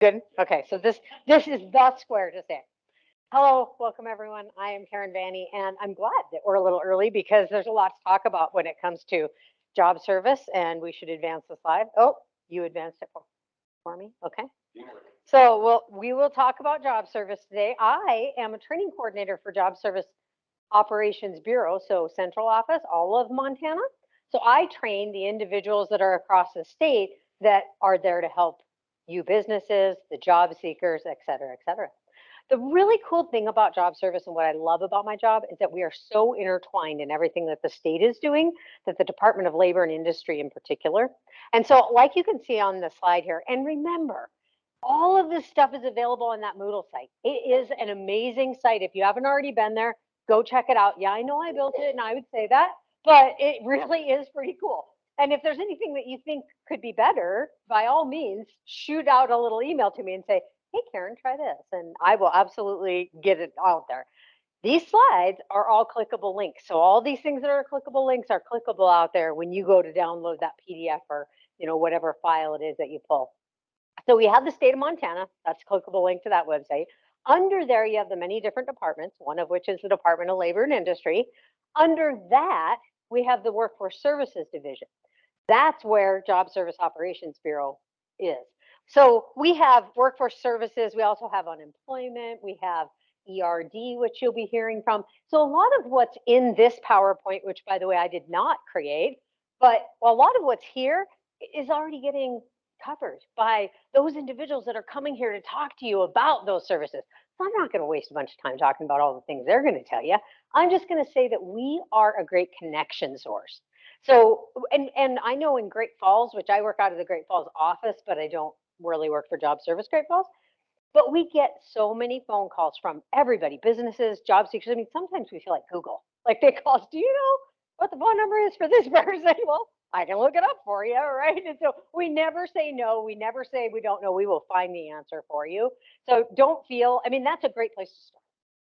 Good. Okay, so this is the square to say. Hello, welcome everyone. I am Karen Vanny, and I'm glad that we're a little early because there's a lot to talk about when it comes to job service, and we should advance the slide. Oh, you advanced it for me. Okay. So we will talk about job service today. I am a training coordinator for Job Service Operations Bureau, so central office, all of Montana. So I train the individuals that are across the state that are there to help you businesses, the job seekers, et cetera, et cetera. The really cool thing about job service and what I love about my job is that we are so intertwined in everything that the state is doing, that the Department of Labor and Industry in particular. And so, like you can see on the slide here, and remember, all of this stuff is available on that Moodle site. It is an amazing site. If you haven't already been there, go check it out. Yeah, I know I built it and I would say that, but it really is pretty cool. And if there's anything that you think could be better, by all means, shoot out a little email to me and say, hey, Karen, try this. And I will absolutely get it out there. These slides are all clickable links. So all these things that are clickable links are clickable out there when you go to download that PDF or whatever file it is that you pull. So we have the state of Montana. That's a clickable link to that website. Under there, you have the many different departments, one of which is the Department of Labor and Industry. Under that, we have the Workforce Services Division. That's where Job Service Operations Bureau is. So we have workforce services. We also have unemployment. We have ERD, which you'll be hearing from. So a lot of what's in this PowerPoint, which by the way, I did not create, but a lot of what's here is already getting covered by those individuals that are coming here to talk to you about those services. So I'm not going to waste a bunch of time talking about all the things they're going to tell you. I'm just going to say that we are a great connection source. So, and I know in Great Falls, which I work out of the Great Falls office, but I don't really work for Job Service Great Falls, but we get so many phone calls from everybody, businesses, job seekers. I mean, sometimes we feel like Google. Like they call us, do you know what the phone number is for this person? Well, I can look it up for you, right? And so we never say no. We never say we don't know. We will find the answer for you. So don't feel, I mean, that's a great place to start.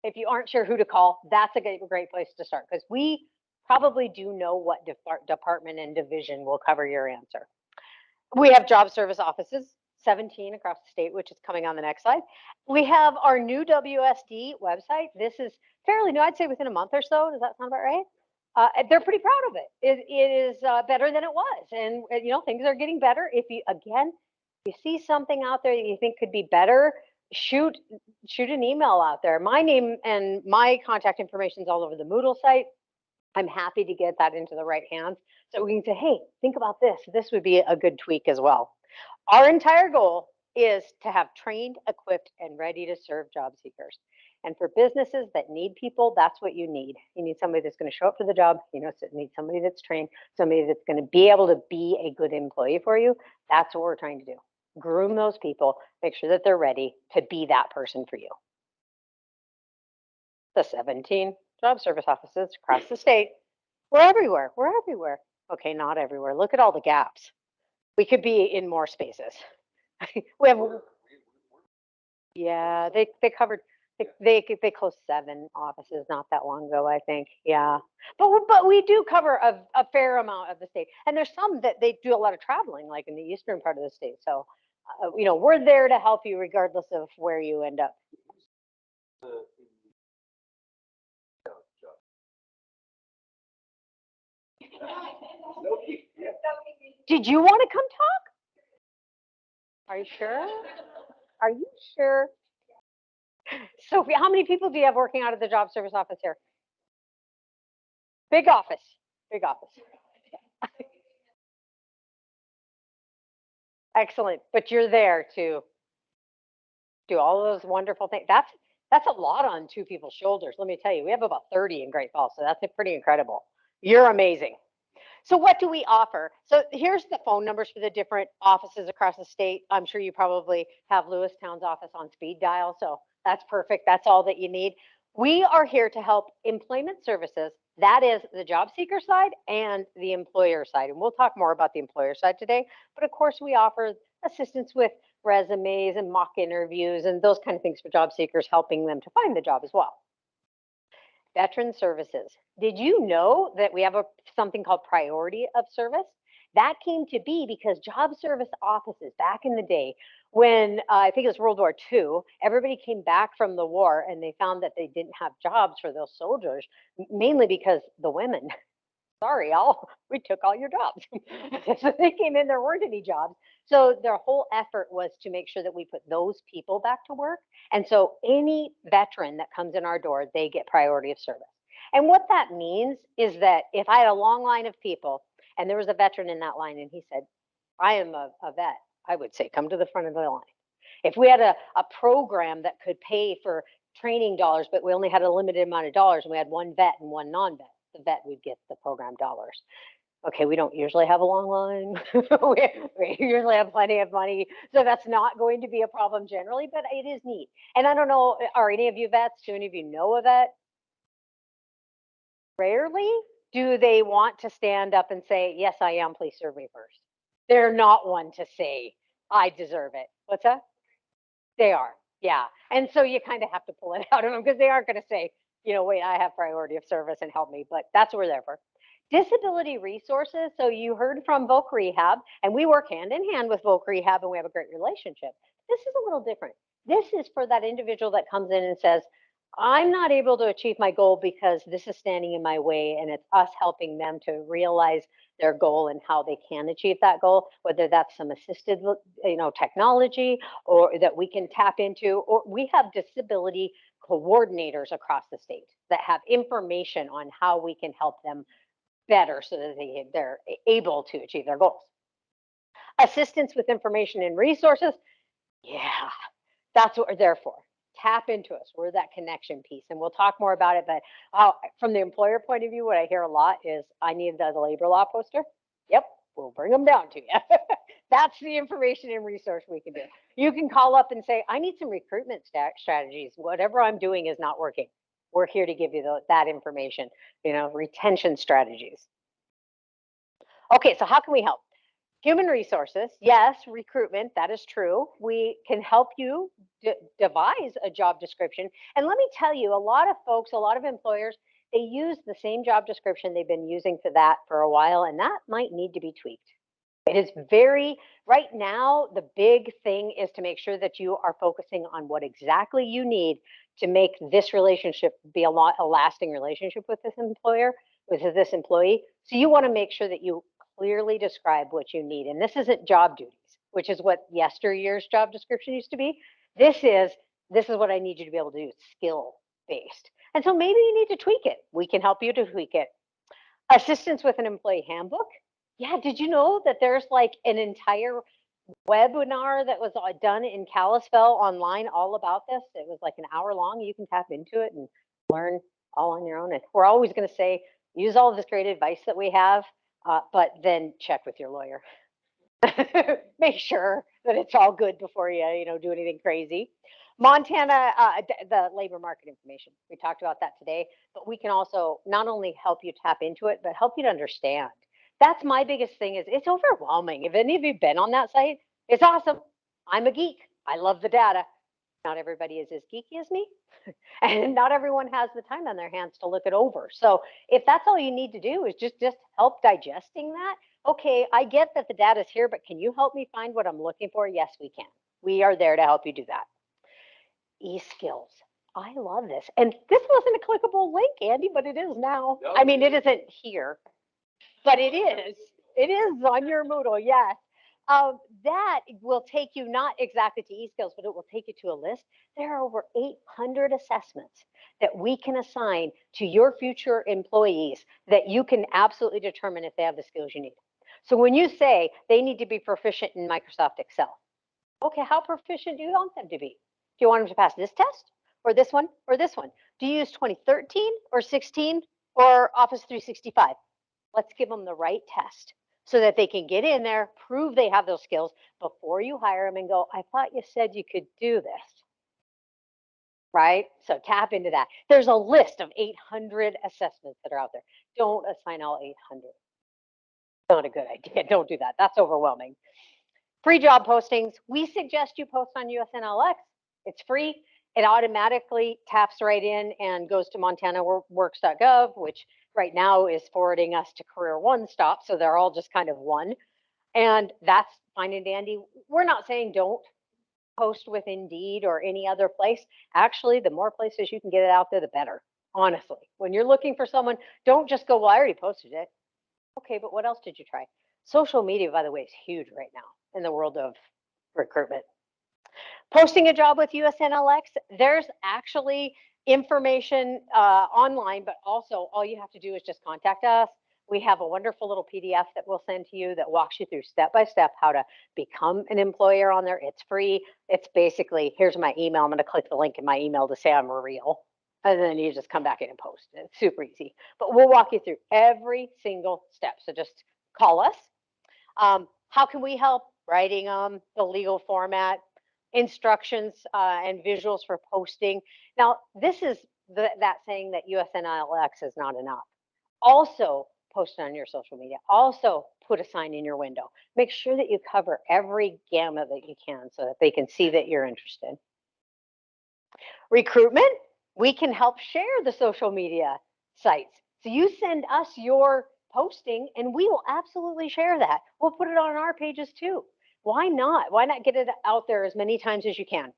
If you aren't sure who to call, that's a great place to start because we probably do know what department and division will cover your answer. We have job service offices, 17 across the state, which is coming on the next slide. We have our new WSD website. This is fairly new, I'd say within a month or so. Does that sound about right? They're pretty proud of it. It is better than it was. And, things are getting better. If you, again, you see something out there that you think could be better, shoot an email out there. My name and my contact information is all over the Moodle site. I'm happy to get that into the right hands so we can say, hey, think about this. This would be a good tweak as well. Our entire goal is to have trained, equipped, and ready to serve job seekers. And for businesses that need people, that's what you need. You need somebody that's going to show up for the job. You need somebody that's trained, somebody that's going to be able to be a good employee for you. That's what we're trying to do. Groom those people, make sure that they're ready to be that person for you. The 17 job service offices across the state. We're everywhere. We're everywhere. Okay, not everywhere. Look at all the gaps. We could be in more spaces. We have, yeah, they covered. They closed 7 offices not that long ago, I think. Yeah, but we do cover a fair amount of the state, and there's some that they do a lot of traveling, like in the eastern part of the state. So, we're there to help you regardless of where you end up. Did you want to come talk? Are you sure? Are you sure? Sophie, how many people do you have working out of the job service office here? Big office. Big office. Excellent. But you're there to do all those wonderful things. That's a lot on 2 people's shoulders. Let me tell you, we have about 30 in Great Falls, so that's pretty incredible. You're amazing. So what do we offer? So here's the phone numbers for the different offices across the state. I'm sure you probably have Lewistown's office on speed dial, so that's perfect. That's all that you need. We are here to help employment services. That is the job seeker side and the employer side. And we'll talk more about the employer side today. But of course, we offer assistance with resumes and mock interviews and those kind of things for job seekers, helping them to find the job as well. Veteran services. Did you know that we have something called priority of service? That came to be because job service offices back in the day, when I think it was World War II, everybody came back from the war and they found that they didn't have jobs for those soldiers, mainly because the women, sorry, we took all your jobs. So they came in, there weren't any jobs. So their whole effort was to make sure that we put those people back to work. And so any veteran that comes in our door, they get priority of service. And what that means is that if I had a long line of people and there was a veteran in that line and he said, I am a vet, I would say, come to the front of the line. If we had a program that could pay for training dollars, but we only had a limited amount of dollars and we had one vet and one non-vet, the vet would get the program dollars. Okay, we don't usually have a long line. we usually have plenty of money. So that's not going to be a problem generally, but it is neat. And I don't know, are any of you vets? Do any of you know a vet? Rarely do they want to stand up and say, yes, I am, please serve me first. They're not one to say, I deserve it. What's that? They are, yeah. And so you kind of have to pull it out of them because they aren't going to say, wait, I have priority of service and help me, but that's what we're there for. Disability resources. So you heard from Voc Rehab, and we work hand in hand with Voc Rehab, and we have a great relationship. This is a little different. This is for that individual that comes in and says, I'm not able to achieve my goal because this is standing in my way, and it's us helping them to realize their goal and how they can achieve that goal, whether that's some assisted, technology or that we can tap into, or we have disability coordinators across the state that have information on how we can help them better so that they're able to achieve their goals. Assistance with information and resources. Yeah, that's what we're there for. Tap into us. We're that connection piece. And we'll talk more about it. But from the employer point of view, what I hear a lot is, I need the labor law poster. Yep, we'll bring them down to you. That's the information and resource we can do. You can call up and say, I need some recruitment strategies. Whatever I'm doing is not working. We're here to give you that information, retention strategies. Okay, so how can we help? Human resources, yes, recruitment, that is true. We can help you devise a job description. And let me tell you, a lot of folks, a lot of employers, they use the same job description they've been using for that for a while, and that might need to be tweaked. It is right now, the big thing is to make sure that you are focusing on what exactly you need to make this relationship be a lasting relationship with this employer, with this employee. So you want to make sure that you clearly describe what you need. And this isn't job duties, which is what yesteryear's job description used to be. This is what I need you to be able to do, skill based. And so maybe you need to tweak it. We can help you to tweak it. Assistance with an employee handbook. Yeah, did you know that there's like an entire webinar that was done in Kalispell online all about this? It was like an hour long. You can tap into it and learn all on your own. And we're always going to say, use all of this great advice that we have, but then check with your lawyer. Make sure that it's all good before you, do anything crazy. Montana, the labor market information. We talked about that today, but we can also not only help you tap into it, but help you to understand. That's my biggest thing is it's overwhelming. If any of you been on that site, it's awesome. I'm a geek. I love the data. Not everybody is as geeky as me. And not everyone has the time on their hands to look it over. So if that's all you need to do is just help digesting that. Okay, I get that the data is here, but can you help me find what I'm looking for? Yes, we can. We are there to help you do that. E-skills. I love this. And this wasn't a clickable link, Andy, but it is now. No, I mean, it isn't here, but it is. It is on your Moodle, yes. That will take you not exactly to eSkills, but it will take you to a list. There are over 800 assessments that we can assign to your future employees that you can absolutely determine if they have the skills you need. So when you say they need to be proficient in Microsoft Excel, okay, how proficient do you want them to be? Do you want them to pass this test or this one or this one? Do you use 2013 or 16 or Office 365? Let's give them the right test so that they can get in there, prove they have those skills before you hire them and go, I thought you said you could do this. Right? So tap into that. There's a list of 800 assessments that are out there. Don't assign all 800. Not a good idea. Don't do that. That's overwhelming. Free job postings. We suggest you post on USNLX. It's free. It automatically taps right in and goes to MontanaWorks.gov, which right now is forwarding us to Career One Stop. So they're all just kind of one. And that's fine and dandy. We're not saying don't post with Indeed or any other place. Actually, the more places you can get it out there, the better. Honestly, when you're looking for someone, don't just go, well, I already posted it. Okay, but what else did you try? Social media, by the way, is huge right now in the world of recruitment. Posting a job with USNLX, there's actually information online, but also all you have to do is just contact us. We have a wonderful little PDF that we'll send to you that walks you through step by step how to become an employer on there. It's free. It's basically, here's my email. I'm going to click the link in my email to say I'm real. And then you just come back in and post it. It's super easy. But we'll walk you through every single step. So just call us. How can we help? Writing the legal format, instructions and visuals for posting. Now, this is that saying that USNLX is not enough. Also, post it on your social media. Also, put a sign in your window. Make sure that you cover every gamut that you can so that they can see that you're interested. Recruitment, we can help share the social media sites. So you send us your posting and we will absolutely share that. We'll put it on our pages too. Why not? Why not get it out there as many times as you can?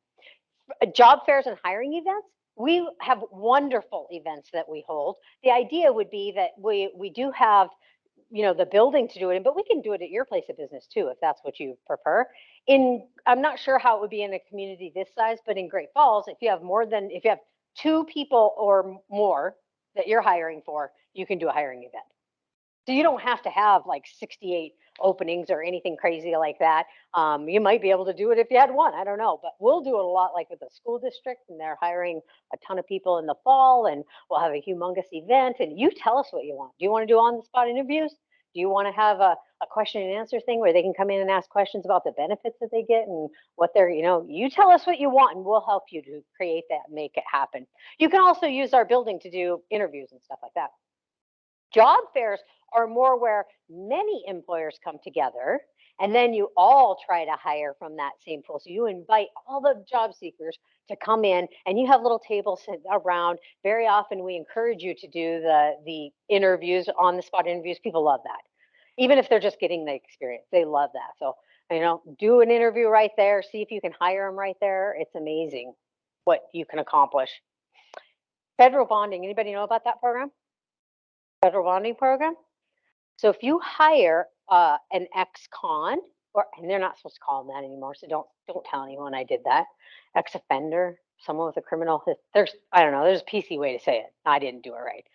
Job fairs and hiring events, we have wonderful events that we hold. The idea would be that we do have the building to do it in, but we can do it at your place of business too if that's what you prefer. I'm not sure how it would be in a community this size, but in Great Falls, if you have 2 people or more that you're hiring for, you can do a hiring event. So you don't have to have like 68 openings or anything crazy like that. You might be able to do it if you had one. I don't know, but we'll do it a lot like with the school district, and they're hiring a ton of people in the fall, and we'll have a humongous event. And you tell us what you want. Do you want to do on-the-spot interviews? Do you want to have a question and answer thing where they can come in and ask questions about the benefits that they get and what they're, you tell us what you want and we'll help you to create that and make it happen. You can also use our building to do interviews and stuff like that. Job fairs are more where many employers come together and then you all try to hire from that same pool. So you invite all the job seekers to come in and you have little tables around. Very often we encourage you to do the interviews, on the spot interviews. People love that. Even if they're just getting the experience, they love that. So, do an interview right there, see if you can hire them right there. It's amazing what you can accomplish. Federal bonding, anybody know about that program? Federal bonding program? So if you hire an ex-con, and they're not supposed to call them that anymore, so don't tell anyone I did that. Ex-offender, someone with a criminal, there's a PC way to say it. I didn't do it right.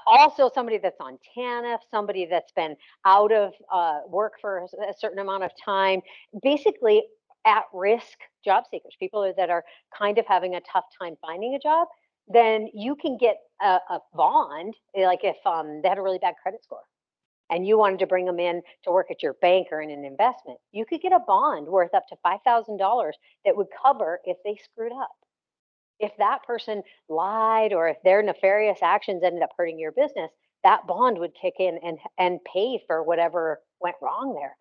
Also, somebody that's on TANF, somebody that's been out of work for a certain amount of time, basically at-risk job seekers, people that are kind of having a tough time finding a job, then you can get a bond, like if they had a really bad credit score and you wanted to bring them in to work at your bank or in an investment, you could get a bond worth up to $5,000 that would cover if they screwed up. If that person lied or if their nefarious actions ended up hurting your business, that bond would kick in and pay for whatever went wrong there.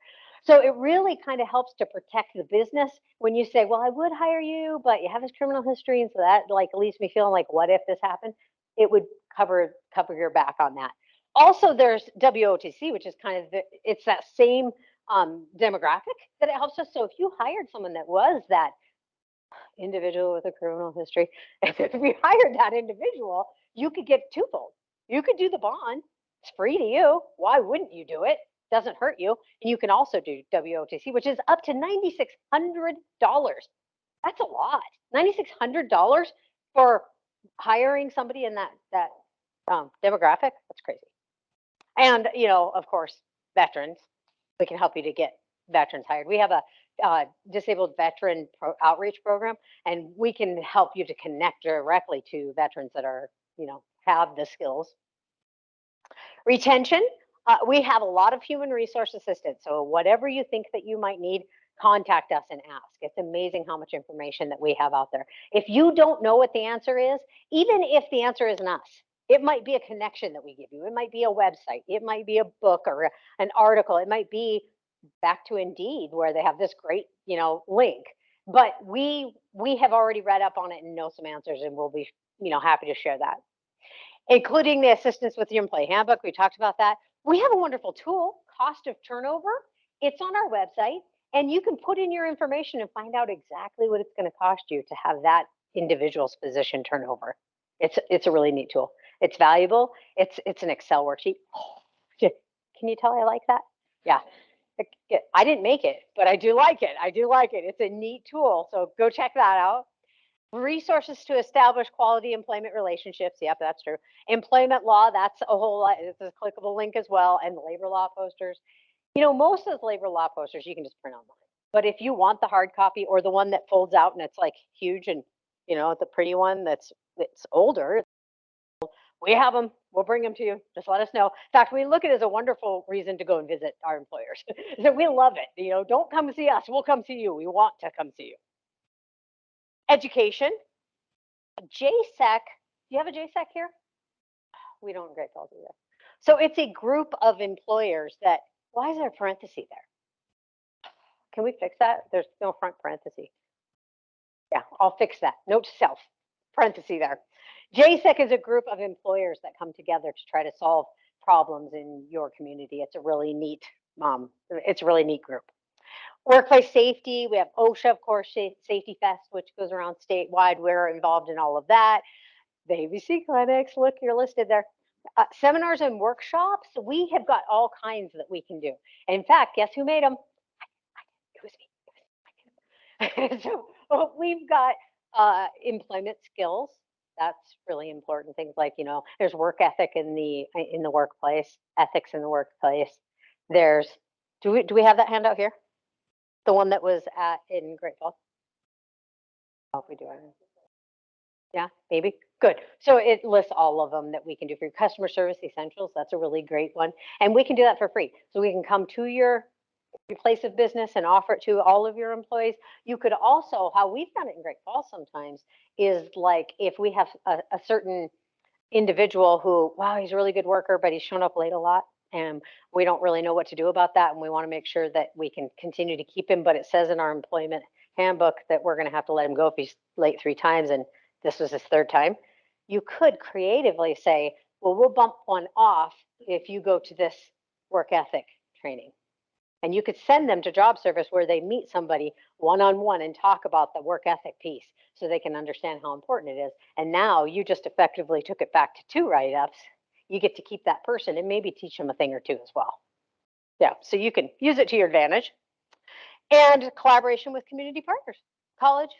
So it really kind of helps to protect the business when you say, well, I would hire you, but you have this criminal history. And so that leaves me feeling like, what if this happened? It would cover your back on that. Also, there's WOTC, which is kind of it's that same demographic that it helps us. So if you hired someone that was that individual with a criminal history, if you hired that individual, you could get twofold. You could do the bond. It's free to you. Why wouldn't you do it? Doesn't hurt you. And you can also do WOTC, which is up to $9,600. That's a lot. $9,600 for hiring somebody in that demographic. That's crazy. And of course, veterans. We can help you to get veterans hired. We have a disabled veteran outreach program, and we can help you to connect directly to veterans that are, have the skills. Retention, we have a lot of human resource assistants. So whatever you think that you might need, contact us and ask. It's amazing how much information that we have out there. If you don't know what the answer is, even if the answer isn't us, it might be a connection that we give you. It might be a website. It might be a book or an article. It might be back to Indeed where they have this great, link. But we have already read up on it and know some answers, and we'll be, happy to share that. including the assistance with the employee handbook. We talked about that. We have a wonderful tool, cost of turnover. It's on our website, and you can put in your information and find out exactly what it's going to cost you to have that individual's position turnover. It's a really neat tool. It's valuable. It's an Excel worksheet. Can you tell I like that? Yeah. I didn't make it, but I do like it. I do like it. It's a neat tool. So go check that out. Resources to establish quality employment relationships. Yep, that's true. Employment law, that's a whole lot. It's a clickable link as well. And labor law posters. You know, most of the labor law posters you can just print online. But if you want the hard copy or the one that folds out and it's like huge and, you know, the pretty one that's older, we have them. We'll bring them to you. Just let us know. In fact, we look at it as a wonderful reason to go and visit our employers. So we love it. You know, don't come see us. We'll come see you. We want to come see you. Education. JSEC. Do you have a JSEC here? We don't in Great Falls either. So it's a group of employers that, why is there a parenthesis there? Can we fix that? There's no front parenthesis. Yeah, I'll fix that. Note to self, parenthesis there. JSEC is a group of employers that come together to try to solve problems in your community. It's a really neat, it's a really neat group. Workplace safety, we have OSHA, of course, Safety Fest, which goes around statewide. We're involved in all of that. The ABC clinics, look, you're listed there. Seminars and workshops, we have got all kinds that we can do. In fact, guess who made them? It was me. So we've got employment skills. That's really important. Things like, you know, there's work ethic in the workplace, ethics in the workplace. There's, do we have that handout here? The one that was in Great Falls? Oh, if we do. Yeah, maybe. Good. So it lists all of them that we can do for your customer service essentials. That's a really great one. And we can do that for free. So we can come to your place of business and offer it to all of your employees. You could also, how we've done it in Great Falls sometimes, is like if we have a certain individual who, wow, he's a really good worker, but he's shown up late a lot. And we don't really know what to do about that. And we want to make sure that we can continue to keep him. But it says in our employment handbook that we're going to have to let him go if he's late 3 times and this was his 3rd time. You could creatively say, well, we'll bump one off if you go to this work ethic training. And you could send them to job service where they meet somebody one-on-one and talk about the work ethic piece so they can understand how important it is. And now you just effectively took it back to 2 write-ups. You get to keep that person and maybe teach them a thing or 2 as well. Yeah, so you can use it to your advantage. And collaboration with community partners, college,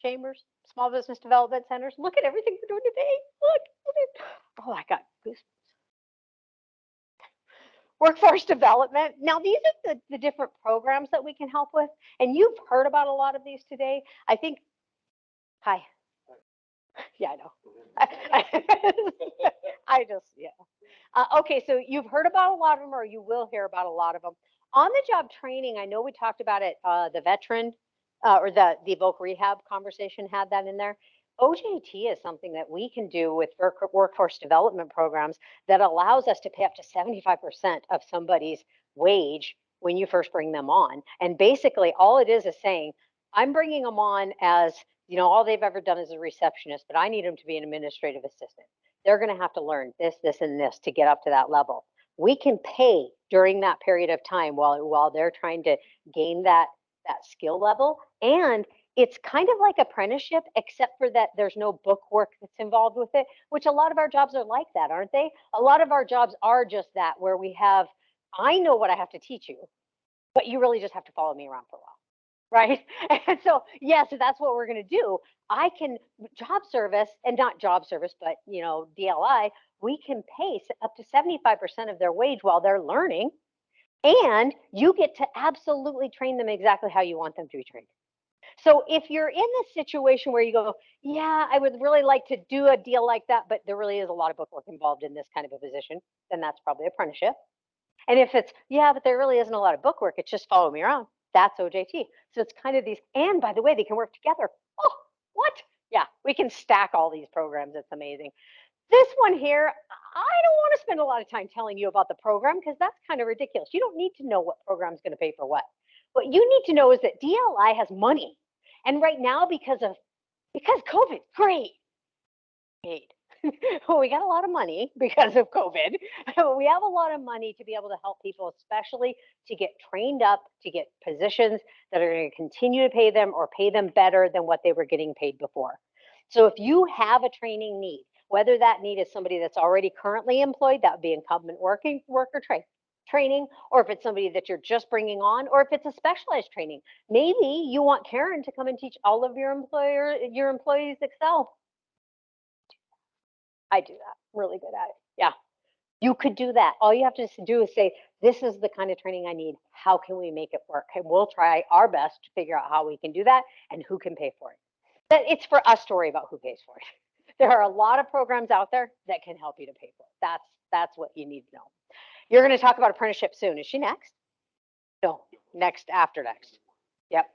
chambers, small business development centers. Look at everything we're doing today. Look. Oh, I got goosebumps. Workforce development. Now, these are the different programs that we can help with. And you've heard about a lot of these today. I think, hi. Yeah, I know. I just, yeah. Okay, so you've heard about a lot of them, or you will hear about a lot of them. On the job training, I know we talked about it, the veteran or the voc rehab conversation had that in there. OJT is something that we can do with workforce development programs that allows us to pay up to 75% of somebody's wage when you first bring them on. And basically all it is saying, I'm bringing them on as, you know, all they've ever done is a receptionist, but I need them to be an administrative assistant. They're going to have to learn this, this, and this to get up to that level. We can pay during that period of time while they're trying to gain that skill level. And it's kind of like apprenticeship, except for that there's no book work that's involved with it, which a lot of our jobs are like that, aren't they? A lot of our jobs are just that, where we have, I know what I have to teach you, but you really just have to follow me around for a while. Right. And so, yes, that's what we're going to do. I can job service, and not job service, but, you know, DLI, we can pay up to 75% of their wage while they're learning. And you get to absolutely train them exactly how you want them to be trained. So if you're in this situation where you go, yeah, I would really like to do a deal like that, but there really is a lot of book work involved in this kind of a position, then that's probably apprenticeship. And if it's, yeah, but there really isn't a lot of book work, it's just follow me around, that's OJT. So it's kind of these, and by the way, they can work together. Oh, what? Yeah, we can stack all these programs. It's amazing. This one here, I don't want to spend a lot of time telling you about the program because that's kind of ridiculous. You don't need to know what program is going to pay for what. What you need to know is that DLI has money. And right now, because COVID, great, paid. We got a lot of money because of COVID. We have a lot of money to be able to help people, especially to get trained up, to get positions that are going to continue to pay them or pay them better than what they were getting paid before. So if you have a training need, whether that need is somebody that's already currently employed, that would be incumbent worker training, or if it's somebody that you're just bringing on, or if it's a specialized training. Maybe you want Karen to come and teach all of your employees Excel. I do that. Really good at it. Yeah. You could do that. All you have to do is say, this is the kind of training I need. How can we make it work? And we'll try our best to figure out how we can do that and who can pay for it. But it's for us to worry about who pays for it. There are a lot of programs out there that can help you to pay for it. That's what you need to know. You're going to talk about apprenticeship soon. Is she next? No, next after next. Yep.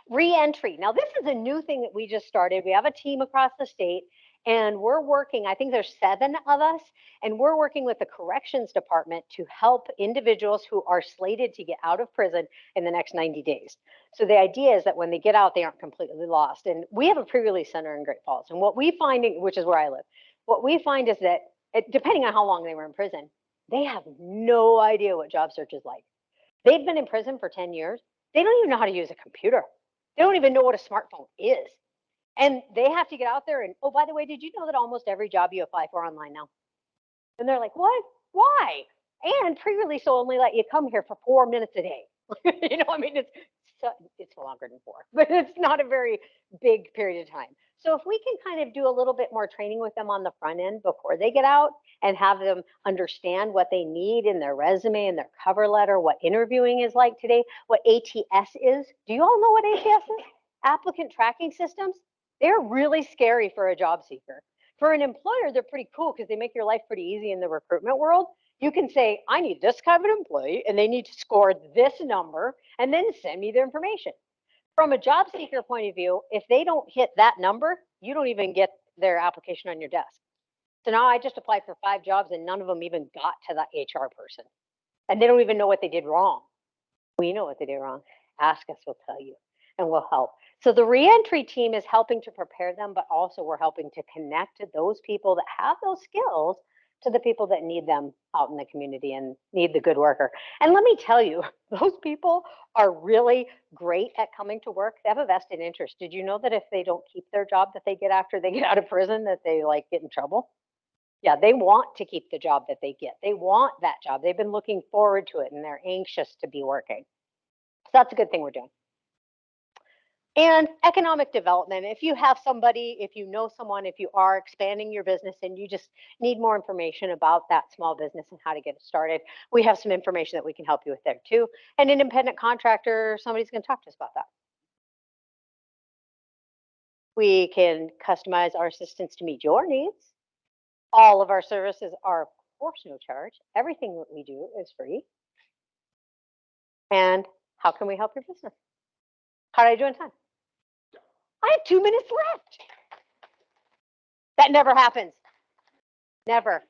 Reentry. Now, this is a new thing that we just started. We have a team across the state, and we're working, I think there's 7 of us, and we're working with the corrections department to help individuals who are slated to get out of prison in the next 90 days. So the idea is that when they get out, they aren't completely lost. And we have a pre-release center in Great Falls. And what we find, which is where I live, what we find is that depending on how long they were in prison, they have no idea what job search is like. They've been in prison for 10 years. They don't even know how to use a computer. They don't even know what a smartphone is. And they have to get out there and, oh, by the way, did you know that almost every job you apply for online now? And they're like, what? Why? And pre-release will only let you come here for 4 minutes a day. I mean, it's longer than 4, but it's not a very big period of time. So if we can kind of do a little bit more training with them on the front end before they get out and have them understand what they need in their resume and their cover letter, what interviewing is like today, what ATS is. Do you all know what ATS is? Applicant tracking systems. They're really scary for a job seeker. For an employer, they're pretty cool because they make your life pretty easy in the recruitment world. You can say, I need this kind of an employee, and they need to score this number, and then send me their information. From a job seeker point of view, if they don't hit that number, you don't even get their application on your desk. So now I just applied for 5 jobs, and none of them even got to the HR person. And they don't even know what they did wrong. We know what they did wrong. Ask us, we'll tell you, and we'll help. So the reentry team is helping to prepare them, but also we're helping to connect to those people that have those skills to the people that need them out in the community and need the good worker. And let me tell you, those people are really great at coming to work. They have a vested interest. Did you know that if they don't keep their job that they get after they get out of prison, that they get in trouble? Yeah, they want to keep the job that they get. They want that job. They've been looking forward to it and they're anxious to be working. So that's a good thing we're doing. And economic development. If you have somebody, if you know someone, if you are expanding your business and you just need more information about that small business and how to get it started, we have some information that we can help you with there too. An independent contractor, somebody's going to talk to us about that. We can customize our assistance to meet your needs. All of our services are, of course, no charge. Everything that we do is free. And how can we help your business? How did I do in time? I have 2 minutes left. That never happens. Never.